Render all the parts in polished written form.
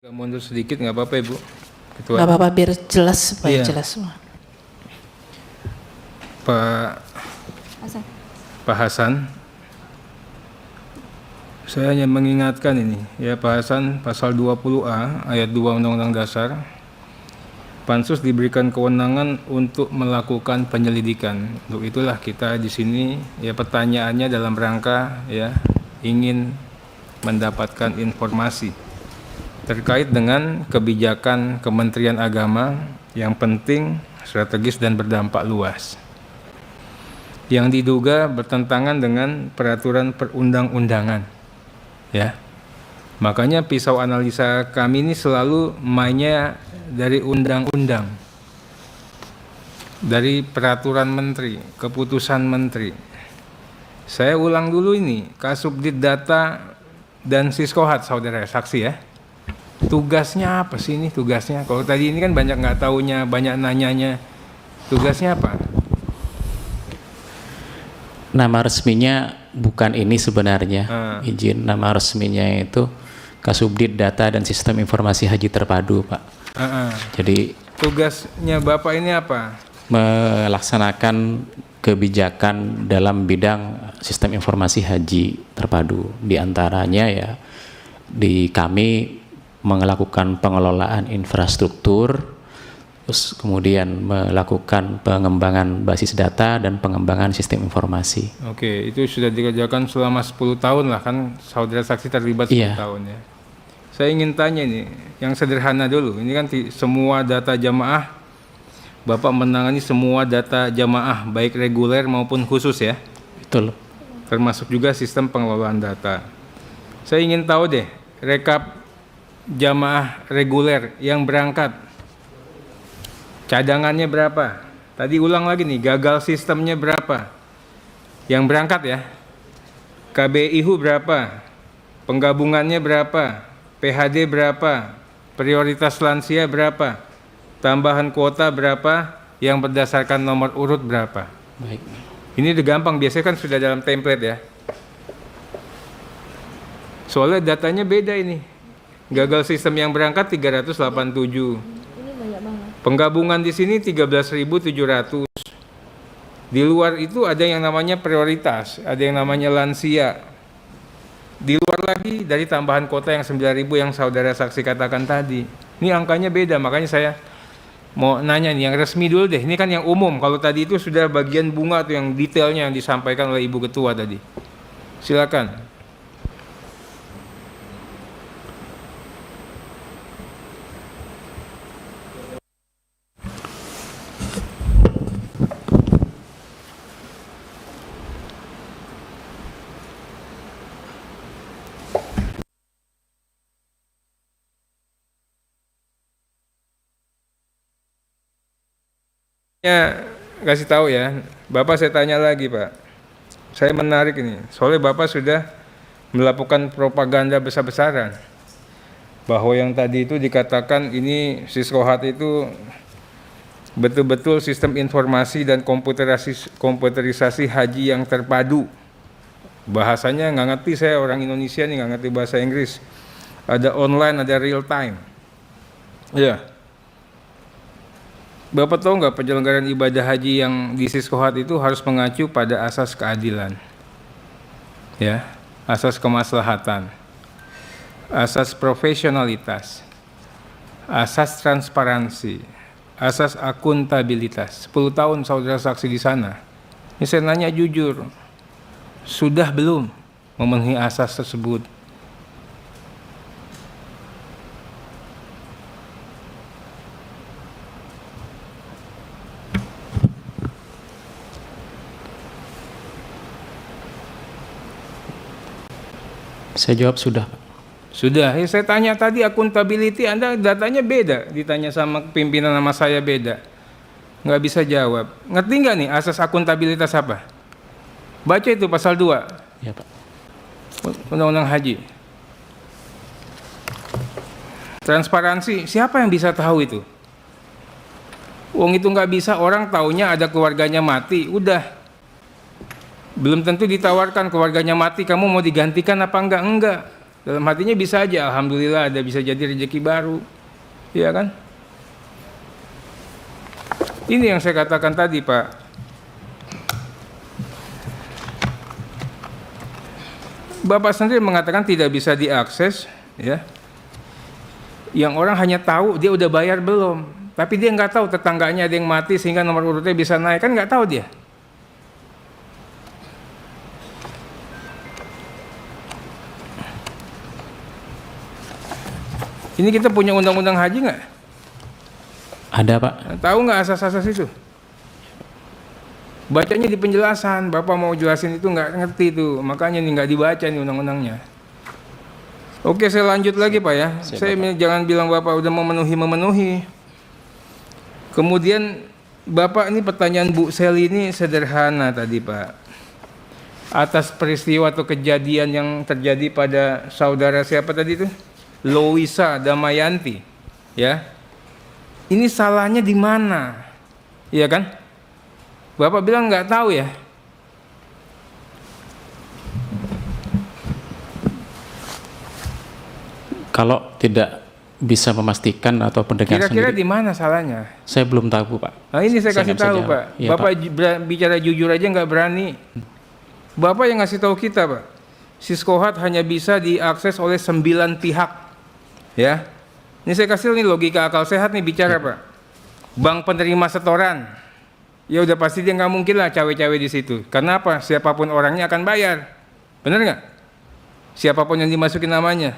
Agak mundur sedikit nggak apa-apa Ibu Ketua. Nggak apa-apa, biar jelas, supaya Iya. jelas semua. Pak Hasan, saya hanya mengingatkan ini ya Pak Hasan, pasal 20A ayat 2 Undang-Undang Dasar, Pansus diberikan kewenangan untuk melakukan penyelidikan. Untuk itulah kita di sini ya, pertanyaannya dalam rangka ya ingin mendapatkan informasi terkait dengan kebijakan Kementerian Agama yang penting, strategis dan berdampak luas, yang diduga bertentangan dengan peraturan perundang-undangan. Ya, makanya pisau analisa kami ini selalu mainnya dari undang-undang, dari peraturan menteri, keputusan menteri. Saya ulang dulu ini, Kasubdit Data dan Siskohat, saudara saksi ya. Tugasnya apa sih ini tugasnya? Kalau tadi ini kan banyak nggak taunya, banyak nanyanya. Tugasnya apa? Nama resminya bukan ini sebenarnya. Izin nama resminya itu Kasubdit Data dan Sistem Informasi Haji Terpadu, Pak. Jadi Tugasnya Bapak ini apa? melaksanakan kebijakan dalam bidang sistem informasi haji terpadu. Di antaranya ya di kami melakukan pengelolaan infrastruktur, terus kemudian melakukan pengembangan basis data dan pengembangan sistem informasi. Oke, itu sudah dikerjakan selama 10 tahun lah kan, saudara saksi terlibat 10 Iya. tahun ya. Saya ingin tanya nih, yang sederhana dulu. Ini kan semua data jamaah, Bapak menangani semua data jamaah, baik reguler maupun khusus ya, Betul. termasuk juga sistem pengelolaan data. Saya ingin tahu deh, rekap jamaah reguler yang berangkat, cadangannya berapa? Tadi ulang lagi nih, gagal sistemnya berapa? Yang berangkat ya, KBIHU berapa? Penggabungannya berapa? PHD berapa? Prioritas lansia berapa? Tambahan kuota berapa? Yang berdasarkan nomor urut berapa? Baik. Ini udah gampang, biasanya kan sudah dalam template ya. Soalnya datanya beda ini. Gagal sistem yang berangkat 387. Penggabungan di sini 13.700. Di luar itu ada yang namanya prioritas, ada yang namanya lansia. Di luar lagi dari tambahan kota yang 9.000 yang saudara saksi katakan tadi. Ini angkanya beda, makanya saya mau nanya nih yang resmi dulu deh. Ini kan yang umum. Kalau tadi itu sudah bagian bunga tuh yang detailnya yang disampaikan oleh Ibu Ketua tadi. Silakan. Ya, kasih tahu ya, Bapak saya tanya lagi Pak. Saya menarik ini, soalnya Bapak sudah melakukan propaganda besar-besaran bahwa yang tadi itu dikatakan ini Siskohat itu betul-betul sistem informasi dan komputerisasi haji yang terpadu. Bahasanya nggak ngerti, saya orang Indonesia nih nggak ngerti bahasa Inggris. Ada online, ada real time. Ya. Bapak tahu nggak penyelenggaraan ibadah haji yang di Siskohat itu harus mengacu pada asas keadilan, ya, asas kemaslahatan, asas profesionalitas, asas transparansi, asas akuntabilitas. 10 tahun saudara saksi di sana. Ini saya nanya jujur, sudah belum memenuhi asas tersebut? Saya jawab sudah, Pak. Sudah, saya tanya tadi akuntability, Anda datanya beda, ditanya sama pimpinan sama saya beda. Nggak bisa jawab. Ngerti nggak nih asas akuntabilitas apa? Baca itu pasal 2, Ya, Pak. Undang-Undang Haji. Transparansi, siapa yang bisa tahu itu? Wong itu nggak bisa, orang taunya ada keluarganya mati, udah. Belum tentu ditawarkan keluarganya mati, kamu mau digantikan apa enggak? Enggak. Dalam hatinya bisa aja, alhamdulillah ada bisa jadi rezeki baru. Iya kan? Ini yang saya katakan tadi, Pak. Bapak sendiri mengatakan tidak bisa diakses, ya. Yang orang hanya tahu dia udah bayar belum, tapi dia nggak tahu tetangganya ada yang mati sehingga nomor urutnya bisa naik, kan nggak tahu dia. Ini kita punya undang-undang haji nggak? Ada, Pak. Tahu nggak asas-asas itu? Bacanya di penjelasan, Bapak mau jelasin itu nggak ngerti tuh, makanya nih nggak dibaca nih undang-undangnya. Oke, saya lanjut lagi Pak ya. Saya jangan bilang Bapak udah memenuhi. Kemudian Bapak ini pertanyaan Bu Seli ini sederhana tadi Pak. Atas peristiwa atau kejadian yang terjadi pada saudara siapa tadi itu? Loisa Damayanti, ya. Ini salahnya di mana? Iya kan? Bapak bilang nggak tahu ya. Kalau tidak bisa memastikan atau pendengar Kira-kira sendiri, di mana salahnya? saya belum tahu, Pak. Nah ini saya kasih nggak bisa tahu jawab. Pak. Iya, Bapak Pak. bicara jujur aja nggak berani. Bapak yang ngasih tahu kita Pak. Siskohat hanya bisa diakses oleh 9 pihak. Ya. Ini saya kasih nih logika akal sehat nih bicara Pak. Bank penerima setoran. Ya udah pasti dia nggak mungkin lah cawe-cawe di situ. Karena apa? Siapapun orangnya akan bayar. Benar nggak? Siapapun yang dimasukin namanya.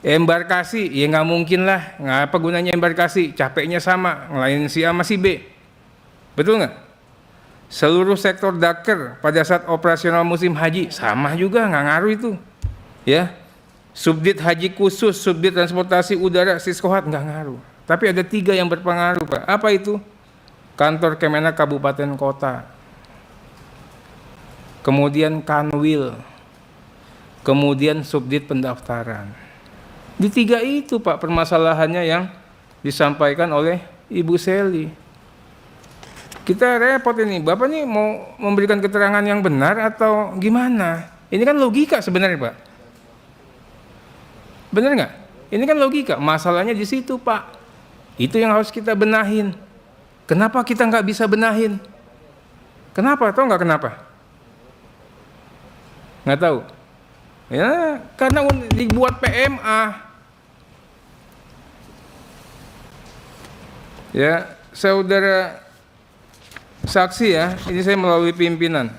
Embarkasi, ya nggak mungkin lah. Ngapa gunanya embarkasi? Capeknya sama, ngelain si A sama si B. Betul nggak? Seluruh sektor daker pada saat operasional musim haji sama juga, nggak ngaruh itu. Ya, subdit haji khusus, subdit transportasi udara, Siskohat nggak ngaruh. Tapi ada 3 yang berpengaruh Pak. Apa itu? Kantor Kemenak Kabupaten Kota, kemudian Kanwil, kemudian subdit pendaftaran. Di 3 itu Pak permasalahannya yang disampaikan oleh Ibu Seli. Kita repot ini, Bapak nih mau memberikan keterangan yang benar atau gimana? Ini kan logika sebenarnya Pak. Benar nggak? Ini kan logika, masalahnya di situ Pak. Itu yang harus kita benahin. Kenapa kita nggak bisa benahin? Kenapa? Tahu nggak kenapa? Nggak tahu. Ya, karena dibuat PMA. Ya, saudara saksi ya, ini saya melalui pimpinan.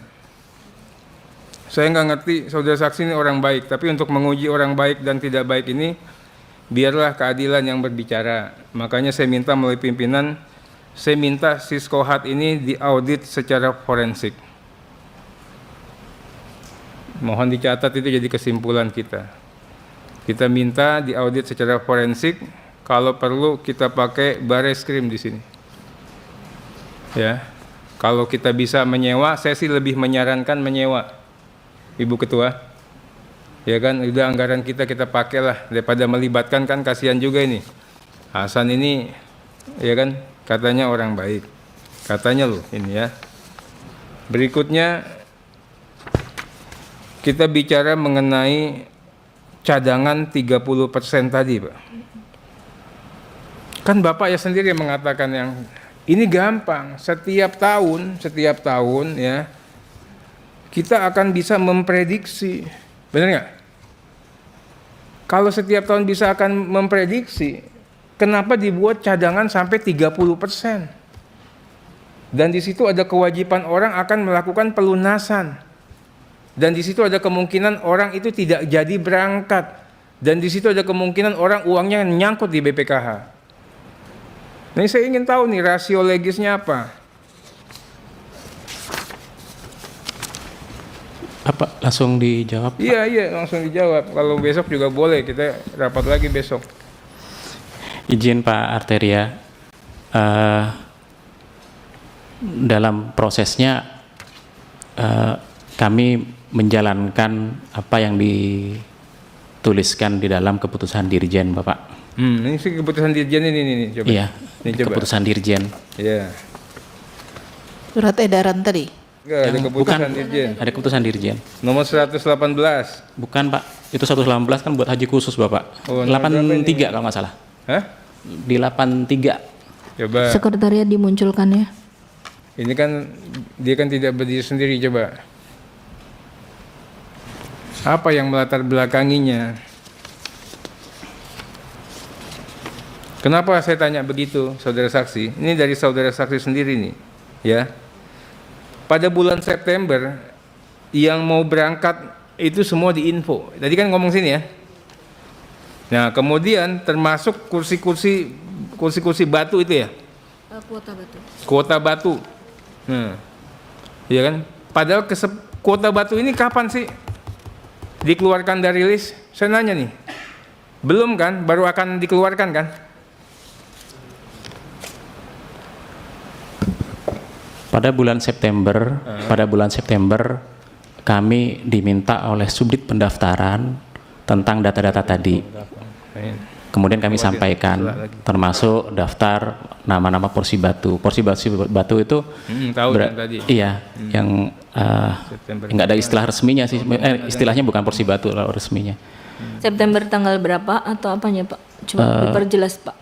Saya nggak ngerti saudara saksi ini orang baik, tapi untuk menguji orang baik dan tidak baik ini, biarlah keadilan yang berbicara. Makanya saya minta melalui pimpinan, saya minta Siskohat ini diaudit secara forensik. Mohon dicatat itu jadi kesimpulan kita. Kita minta diaudit secara forensik, kalau perlu kita pakai Bareskrim di sini. Ya. Kalau kita bisa menyewa, saya sih lebih menyarankan menyewa. Ibu Ketua. Ya kan, udah anggaran kita pakailah daripada melibatkan, kan kasihan juga ini. Hasan ini ya kan katanya orang baik. Katanya loh ini ya. Berikutnya kita bicara mengenai cadangan 30% tadi, Pak. Kan Bapak ya sendiri yang mengatakan yang ini gampang, setiap tahun ya kita akan bisa memprediksi. Benar nggak? Kalau setiap tahun bisa akan memprediksi, kenapa dibuat cadangan sampai 30%? Dan di situ ada kewajiban orang akan melakukan pelunasan. Dan di situ ada kemungkinan orang itu tidak jadi berangkat. Dan di situ ada kemungkinan orang uangnya nyangkut di BPKH. Nah, saya ingin tahu nih rasio legisnya apa? Apa langsung dijawab? Iya, langsung dijawab. Kalau besok juga boleh, kita rapat lagi besok. Izin Pak Arteria, dalam prosesnya kami menjalankan apa yang dituliskan di dalam keputusan Dirjen, Bapak. Ini sih keputusan Dirjen ini coba. Iya, ini coba. keputusan Dirjen. Iya. Surat edaran tadi. Enggak, ada keputusan Dirjen. Ada keputusan Dirjen. Nomor 118. Bukan, Pak. Itu 118 kan buat haji khusus Bapak. Oh, nomor berapa 83 kalau nggak salah. Hah? Di 83. Coba. Sekretariat dimunculkan ya. Ini kan dia kan tidak berdiri sendiri, coba. Apa yang melatar belakanginya? Kenapa saya tanya begitu, saudara saksi? Ini dari saudara saksi sendiri nih, ya. Pada bulan September yang mau berangkat itu semua diinfo. Tadi kan ngomong sini ya. Nah, kemudian termasuk kursi-kursi batu itu ya. Kuota batu. Kuota batu. Nah, iya kan? Padahal kuota batu ini kapan sih dikeluarkan dari list? Saya nanya nih. Belum kan? Baru akan dikeluarkan kan? Pada bulan September kami diminta oleh Subdit Pendaftaran tentang data-data tadi. Kemudian kami sampaikan termasuk daftar nama-nama porsi batu. Porsi batu itu tahu yang tadi. Iya, yang nggak ada istilah resminya sih. Istilahnya bukan porsi batu kalau resminya. September tanggal berapa atau apanya Pak? Coba diperjelas Pak.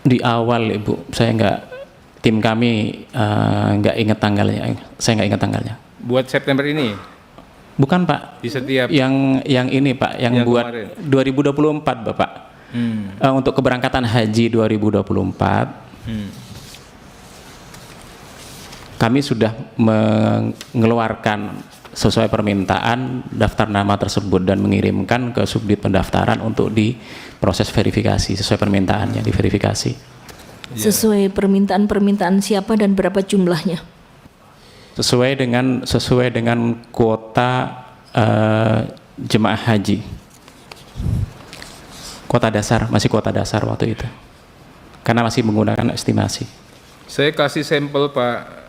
Di awal Ibu, tim kami nggak ingat tanggalnya. Saya nggak ingat tanggalnya. Buat September ini? Bukan Pak. Di setiap yang ini Pak, yang buat kemarin. 2024 Bapak. Untuk keberangkatan haji 2024. Kami sudah mengeluarkan sesuai permintaan daftar nama tersebut dan mengirimkan ke Subdit Pendaftaran untuk diproses verifikasi sesuai permintaannya, diverifikasi. Sesuai permintaan siapa dan berapa jumlahnya? Sesuai dengan kuota jemaah haji. Masih kuota dasar waktu itu. Karena masih menggunakan estimasi. Saya kasih sampel Pak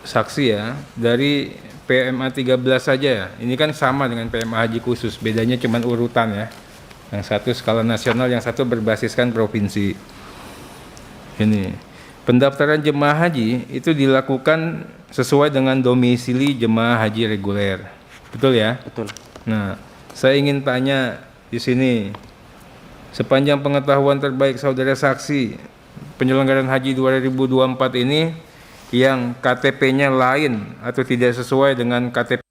saksi ya, dari PMA 13 saja ya. Ini kan sama dengan PMA haji khusus, bedanya cuma urutan ya. Yang satu skala nasional, yang satu berbasiskan provinsi. Ini pendaftaran jemaah haji itu dilakukan sesuai dengan domisili jemaah haji reguler, betul ya? Betul. Nah, saya ingin tanya di sini, sepanjang pengetahuan terbaik saudara saksi, penyelenggaraan haji 2024 ini yang KTP-nya lain atau tidak sesuai dengan KTP